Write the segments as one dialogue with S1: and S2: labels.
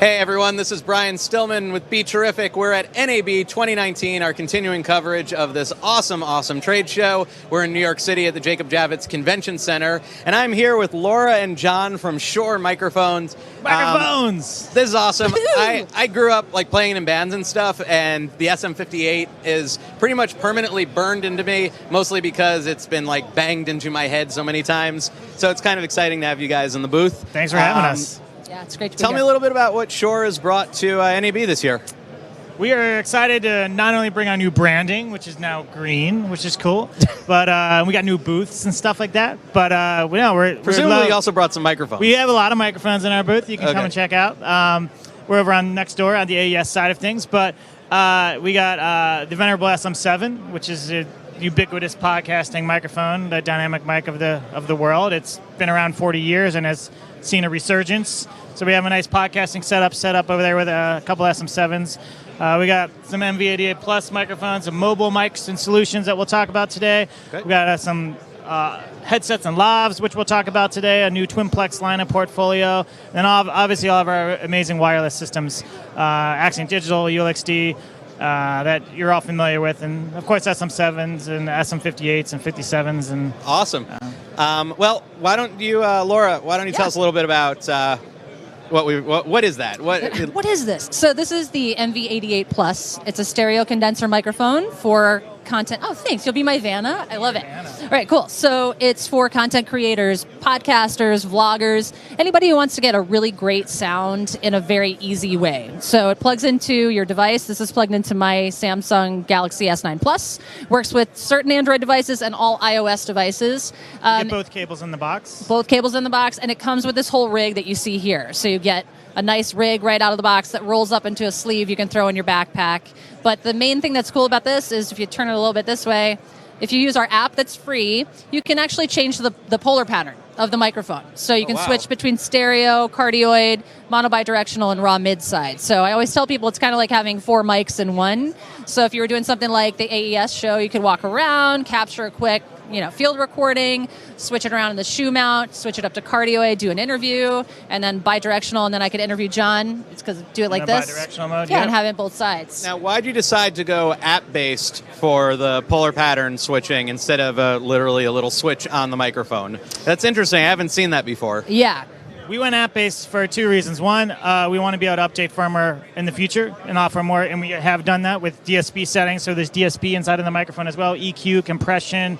S1: Hey everyone, this is Brian Stillman with BeTerrific. We're at NAB 2019, our continuing coverage of this awesome trade show. We're in New York City at the Jacob Javits Convention Center, and I'm here with Laura and John from SHURE Microphones. This is awesome. I grew up like playing in bands and stuff, and the SM58 is pretty much permanently burned into me, mostly because it's been like banged into my head so many times. So it's kind of exciting to have you guys in the booth.
S2: Thanks for having us.
S3: Yeah, it's great to be
S1: Tell
S3: here.
S1: me a little bit about what SHURE has brought to NAB this year.
S2: We are excited to not only bring our new branding, which is now green, which is cool, but we got new booths and stuff like that. But we're
S1: presumably you also brought some microphones.
S2: We have a lot of microphones in our booth. You can come and check out. We're over on next door on the AES side of things, but we got the venerable SM7, which is a ubiquitous podcasting microphone, the dynamic mic of the world. It's been around 40 years and has seen a resurgence. So we have a nice podcasting setup over there with a couple SM7s. We got some MV88 Plus microphones, some mobile mics and solutions that we'll talk about today. Okay. We got some headsets and lavs, which we'll talk about today, a new twinplex line of portfolio, and obviously all of our amazing wireless systems, Accent Digital, ULXD, that you're all familiar with, and of course SM7s and SM58s and 57s. And
S1: awesome. Well, why don't you, Laura? Why don't you tell us a little bit about what is that?
S3: What is this? So this is the MV88 Plus. It's a stereo condenser microphone for content. Oh, thanks. You'll be my Vanna. I love it. All right, cool. So it's for content creators, podcasters, vloggers, anybody who wants to get a really great sound in a very easy way. So it plugs into your device. This is plugged into my Samsung Galaxy S9 Plus. Works with certain Android devices and all iOS devices.
S2: You get both cables in the box.
S3: Both cables in the box, and it comes with this whole rig that you see here. So you get a nice rig right out of the box that rolls up into a sleeve you can throw in your backpack. But the main thing that's cool about this is if you turn it a little bit this way, if you use our app that's free, you can actually change the polar pattern of the microphone. So you can switch between stereo, cardioid, mono bidirectional, and raw mid-side. So I always tell people it's kind of like having 4 mics in one. So if you were doing something like the AES show, you could walk around, capture a quick field recording, switch it around in the shoe mount, switch it up to cardioid, do an interview, and then bidirectional, and then I could interview John. It's because do it like this.
S2: Bidirectional mode,
S3: and have it both sides.
S1: Now, why'd you decide to go app-based for the polar pattern switching instead of literally a little switch on the microphone? That's interesting. I haven't seen that before.
S3: Yeah.
S2: We went app-based for 2 reasons. One, we want to be able to update firmware in the future and offer more, and we have done that with DSP settings. So there's DSP inside of the microphone as well, EQ, compression,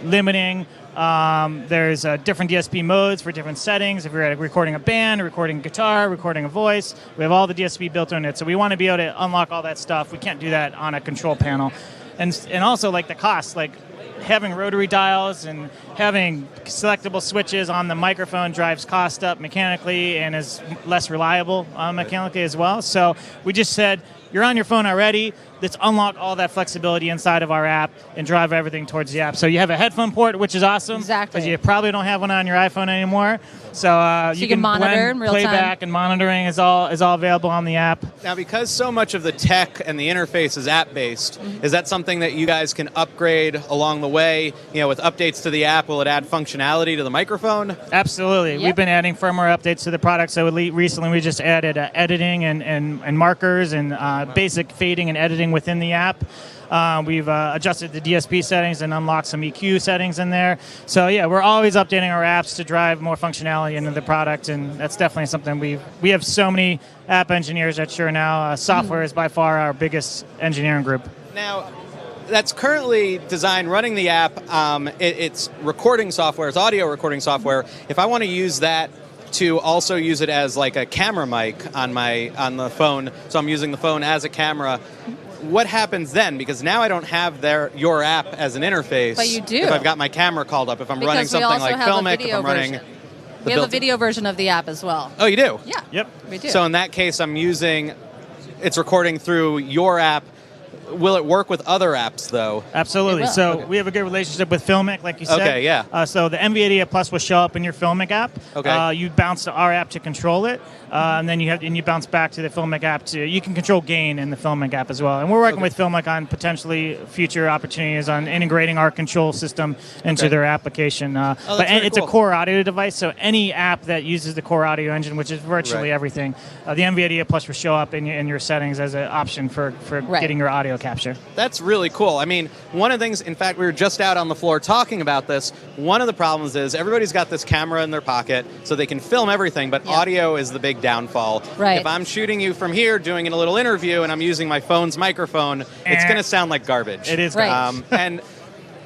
S2: limiting. There's different DSP modes for different settings. If you're recording a band, recording guitar, recording a voice, we have all the DSP built in it. So we want to be able to unlock all that stuff. We can't do that on a control panel. And also like the cost, like having rotary dials and having selectable switches on the microphone drives cost up mechanically and is less reliable mechanically as well. So we just said, you're on your phone already, let's unlock all that flexibility inside of our app and drive everything towards the app. So you have a headphone port, which is awesome.
S3: Exactly.
S2: Because you probably don't have one on your iPhone anymore. So you can
S3: monitor in real time.
S2: Playback and monitoring is all available on the app.
S1: Now, because so much of the tech and the interface is app-based, is that something that you guys can upgrade along the way? With updates to the app, will it add functionality to the microphone?
S2: Absolutely.
S3: Yep.
S2: We've been adding firmware updates to the product. So recently we just added editing and markers and basic fading and editing within the app. We've adjusted the DSP settings and unlocked some EQ settings in there. So yeah, we're always updating our apps to drive more functionality into the product, and that's definitely something we have so many app engineers at SHURE now. Software is by far our biggest engineering group.
S1: Now, that's currently designed running the app. It's recording software, it's audio recording software. If I want to use that to also use it as like a camera mic on the phone, so I'm using the phone as a camera, what happens then? Because now I don't have your app as an interface.
S3: But you do.
S1: If I've got my camera called up, if I'm running something like Filmic, if I'm running...
S3: We have a video version of the app as well.
S1: Oh, you do?
S3: Yeah.
S2: Yep.
S3: We do.
S1: So in that case, it's recording through your app will it work with other apps though?
S2: Absolutely.
S3: It will.
S2: So we have a good relationship with Filmic, like you said.
S1: Okay, yeah.
S2: So the NVIDIA Plus will show up in your Filmic app.
S1: Okay.
S2: You bounce to our app to control it, and then you bounce back to the Filmic app you can control gain in the Filmic app as well. And we're working with Filmic on potentially future opportunities on integrating our control system into their application. But it's a core audio device, so any app that uses the core audio engine, which is virtually everything, the NVIDIA Plus will show up in your settings as an option for getting your audio capture.
S1: That's really cool. I mean, one of the things, in fact, we were just out on the floor talking about this. One of the problems is everybody's got this camera in their pocket, so they can film everything, but audio is the big downfall.
S3: Right.
S1: If I'm shooting you from here, doing a little interview, and I'm using my phone's microphone, it's going to sound like garbage.
S2: It is.
S3: Right.
S1: And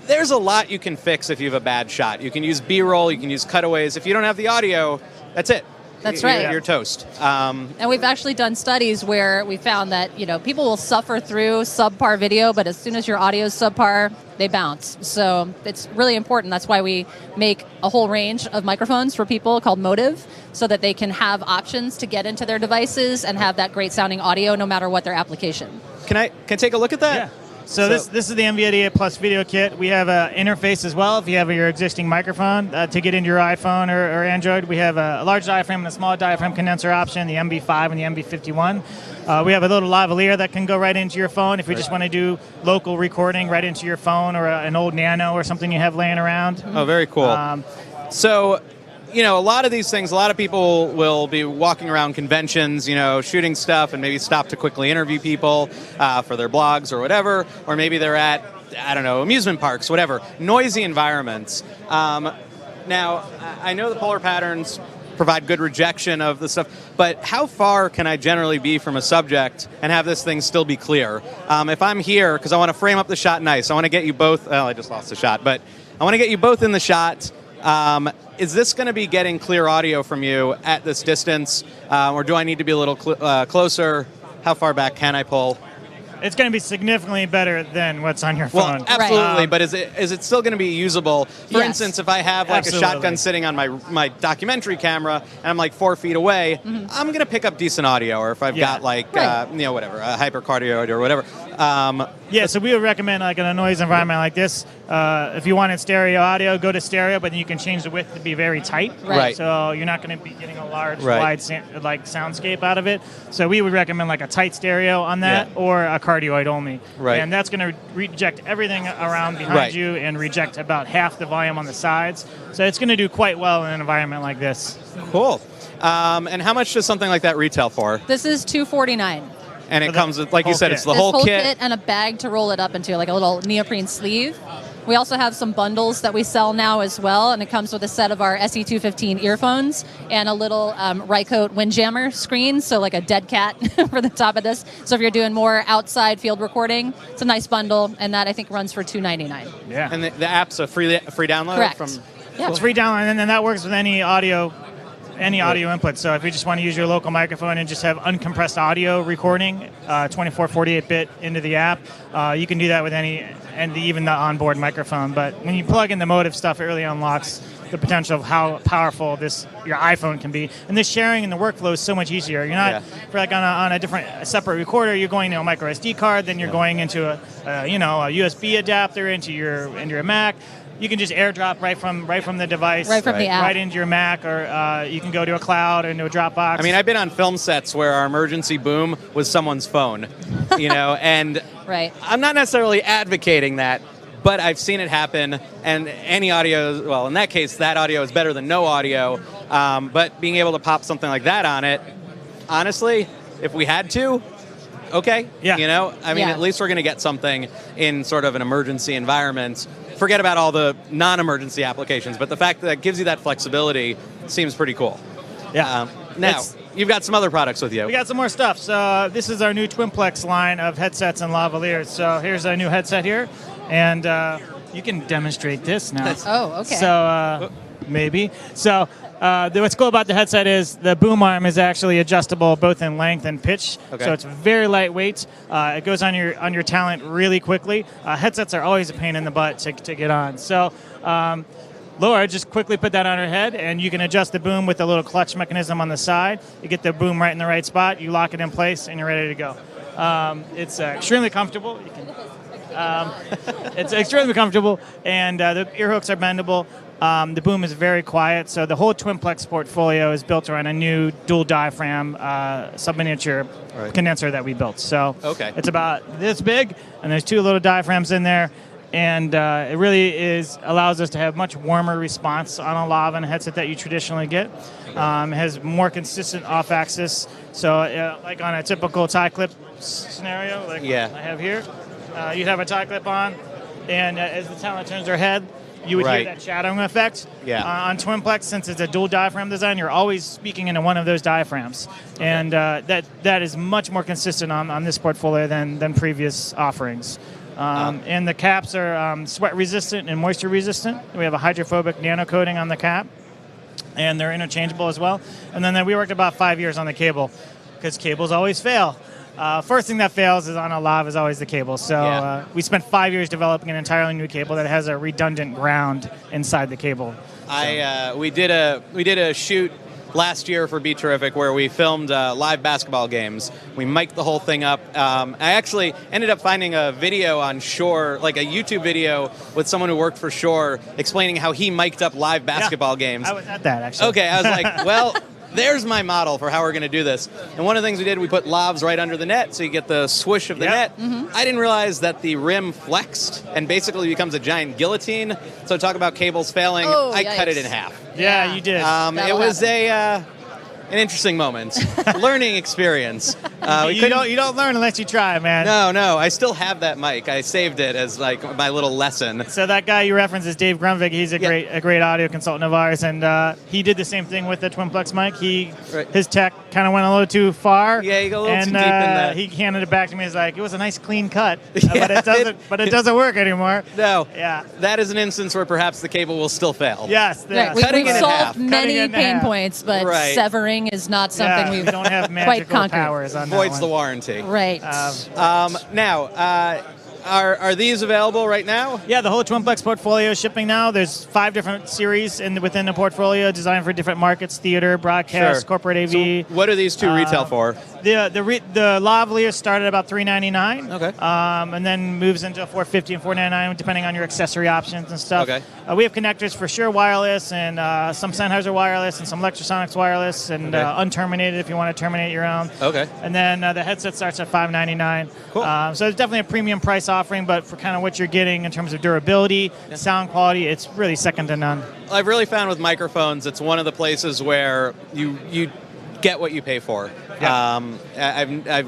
S1: there's a lot you can fix if you have a bad shot. You can use B-roll, you can use cutaways. If you don't have the audio, that's it.
S3: That's right.
S1: You're toast.
S3: And we've actually done studies where we found that people will suffer through subpar video, but as soon as your audio is subpar, they bounce. So it's really important. That's why we make a whole range of microphones for people called Motive, so that they can have options to get into their devices and have that great sounding audio no matter what their application.
S1: Can I take a look at that?
S2: Yeah. So this is the NVIDIA Plus Video Kit. We have an interface as well if you have your existing microphone to get into your iPhone or Android. We have a large diaphragm and a small diaphragm condenser option, the MB5 and the MB51. We have a little lavalier that can go right into your phone if you just want to do local recording right into your phone or an old Nano or something you have laying around.
S1: Oh, very cool. So, a lot of these things, a lot of people will be walking around conventions, shooting stuff and maybe stop to quickly interview people for their blogs or whatever, or maybe they're at, amusement parks, whatever, noisy environments. Now, I know the polar patterns provide good rejection of the stuff, but how far can I generally be from a subject and have this thing still be clear? If I'm here, because I want to frame up the shot nice, I want to get you both, I just lost the shot, but I want to get you both in the shot. Is this going to be getting clear audio from you at this distance, or do I need to be a little closer? How far back can I pull?
S2: It's going to be significantly better than what's on your phone.
S1: Well, absolutely, but is it still going to be usable? For instance, if I have like a shotgun sitting on my documentary camera and I'm like 4 feet away, I'm going to pick up decent audio. Or if I've got like whatever, a hypercardioid or whatever.
S2: So we would recommend like in a noise environment like this, if you wanted stereo audio, go to stereo, but then you can change the width to be very tight.
S1: Right.
S2: So you're not going to be getting a large, wide soundscape out of it. So we would recommend like a tight stereo on that or a cardioid only.
S1: Right.
S2: And that's going to reject everything around behind you and reject about half the volume on the sides. So it's going to do quite well in an environment like this.
S1: Cool. And how much does something like that retail for?
S3: This is $249.
S1: And it comes with, like you said,
S2: kit.
S1: it's the
S3: This
S1: whole kit.
S3: kit and a bag to roll it up into, like a little neoprene sleeve. We also have some bundles that we sell now as well, and it comes with a set of our SE215 earphones and a little Rycote Windjammer screen, so like a dead cat for the top of this. So if you're doing more outside field recording, it's a nice bundle, and that I think runs for $299.
S2: Yeah.
S1: And the app's a free download?
S3: Correct.
S2: It's free download, and then that works with any audio input. So if you just want to use your local microphone and just have uncompressed audio recording, 24, 48-bit into the app, you can do that with even the onboard microphone. But when you plug in the Motive stuff, it really unlocks the potential of how powerful your iPhone can be. And this sharing and the workflow is so much easier. You're not for like on a separate recorder. You're going to a micro SD card, then you're going into a USB adapter into your Mac. You can just AirDrop right from the device,
S3: right from the app,
S2: right into your Mac, or you can go to a cloud or into a Dropbox.
S1: I mean, I've been on film sets where our emergency boom was someone's phone, and I'm not necessarily advocating that, but I've seen it happen. And any audio, well, in that case, that audio is better than no audio. But being able to pop something like that on it, honestly, if we had to. Okay.
S2: Yeah.
S1: At least we're going to get something in sort of an emergency environment. Forget about all the non-emergency applications, but the fact that it gives you that flexibility seems pretty cool.
S2: Yeah.
S1: Now, you've got some other products with you.
S2: We got some more stuff. So this is our new twinplex line of headsets and lavaliers. So here's a new headset here, and you can demonstrate this now.
S3: Oh, okay.
S2: So maybe. So what's cool about the headset is the boom arm is actually adjustable both in length and pitch.
S1: Okay.
S2: So it's very lightweight. It goes on your talent really quickly. Headsets are always a pain in the butt to get on. So Laura, just quickly put that on her head, and you can adjust the boom with a little clutch mechanism on the side. You get the boom right in the right spot, you lock it in place, and you're ready to go. It's extremely comfortable. It's extremely comfortable, and the ear hooks are bendable. The boom is very quiet, so the whole twinplex portfolio is built around a new dual diaphragm sub-miniature condenser that we built. So it's about this big, and there's 2 little diaphragms in there, and it really allows us to have much warmer response on a lav and a headset that you traditionally get. It has more consistent off-axis, so like on a typical tie clip scenario, like I have here, you'd have a tie clip on, and as the talent turns their head, you would hear that shadowing effect. On twinplex, since it's a dual diaphragm design, you're always speaking into one of those diaphragms. And that is much more consistent on this portfolio than previous offerings. And the caps are sweat resistant and moisture resistant. We have a hydrophobic nano coating on the cap, and they're interchangeable as well. And then we worked about 5 years on the cable, because cables always fail. First thing that fails is on a lav is always the cable. So we spent 5 years developing an entirely new cable that has a redundant ground inside the cable.
S1: We did a shoot last year for BeTerrific where we filmed live basketball games. We mic'd the whole thing up. I actually ended up finding a video on SHURE, like a YouTube video with someone who worked for SHURE explaining how he mic'd up live basketball games.
S2: I was at that, actually.
S1: Okay, I was like, well, there's my model for how we're going to do this. And one of the things we did, we put lavs right under the net so you get the swoosh of the net. I didn't realize that the rim flexed and basically becomes a giant guillotine. So talk about cables failing, I cut it in half.
S2: Yeah, you did.
S1: It was an interesting moment. Learning experience.
S2: You don't learn unless you try, man.
S1: No. I still have that mic. I saved it as like my little lesson.
S2: So that guy you referenced is Dave Grunvig. He's a great audio consultant of ours, and he did the same thing with the twinplex mic. His tech kind of went a little too far.
S1: Yeah, he got a little too deep in that.
S2: He handed it back to me. He's like, it was a nice clean cut, but it doesn't work anymore.
S1: No.
S2: Yeah.
S1: That is an instance where perhaps the cable will still fail.
S2: Yes.
S3: Right.
S1: Cutting
S3: We've
S1: it in half.
S3: solved many pain points, but severing is not something we
S2: don't have
S3: quite
S2: magical
S3: conquered.
S2: powers on that
S1: Voids
S2: one.
S1: the warranty.
S3: Right.
S1: Now, are these available right now?
S2: Yeah, the whole twinplex portfolio is shipping now. There's 5 different series within the portfolio designed for different markets: theater, broadcast, corporate AV.
S1: So what do these 2 retail for?
S2: The lavaliers start at about $399.
S1: Okay.
S2: And then moves into $450 and $499 depending on your accessory options and stuff.
S1: Okay.
S2: We have connectors for SHURE wireless and some Sennheiser wireless and some Lectrosonics wireless and unterminated if you want to terminate your own.
S1: Okay.
S2: And then the headset starts at $599.
S1: Cool.
S2: So it's definitely a premium price offering, but for kind of what you're getting in terms of durability, sound quality, it's really second to none.
S1: I've really found with microphones, it's one of the places where you get what you pay for.
S2: Yeah.
S1: I've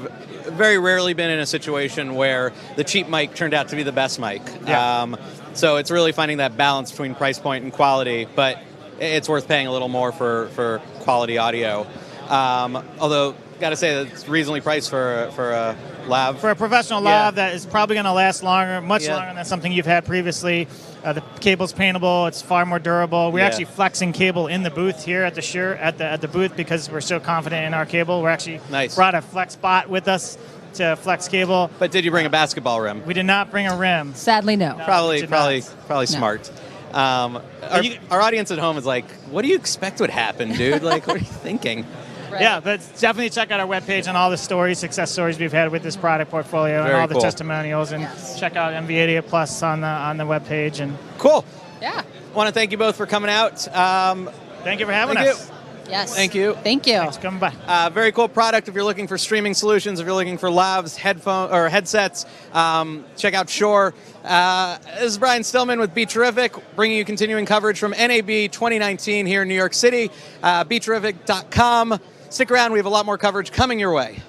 S1: very rarely been in a situation where the cheap mic turned out to be the best mic.
S2: Yeah.
S1: So it's really finding that balance between price point and quality, but it's worth paying a little more for quality audio. Although, got to say that it's reasonably priced for a lav.
S2: For a professional lav that is probably going to last longer, much longer than something you've had previously. The cable's paintable. It's far more durable. We're actually flexing cable in the booth here at the SHURE at the booth because we're so confident in our cable. We're actually brought a flex bot with us to flex cable.
S1: But did you bring a basketball rim?
S2: We did not bring a rim.
S3: Sadly, no.
S1: Probably smart. Our audience at home is like, what do you expect would happen, dude? Like, what are you thinking?
S3: Right.
S2: Yeah, but definitely check out our webpage and all the success stories we've had with this product portfolio and all the testimonials, and check out MV88 Plus on the webpage. And
S1: cool.
S3: Yeah.
S1: Want to thank you both for coming out.
S2: Thank you for having us.
S3: Yes.
S1: Thank you.
S3: Thank you.
S2: Thanks for coming by.
S1: Very cool product if you're looking for streaming solutions, if you're looking for lavs, headsets, check out SHURE. This is Brian Stillman with BeTerrific, bringing you continuing coverage from NAB 2019 here in New York City. BeTerrific.com. Stick around, we have a lot more coverage coming your way.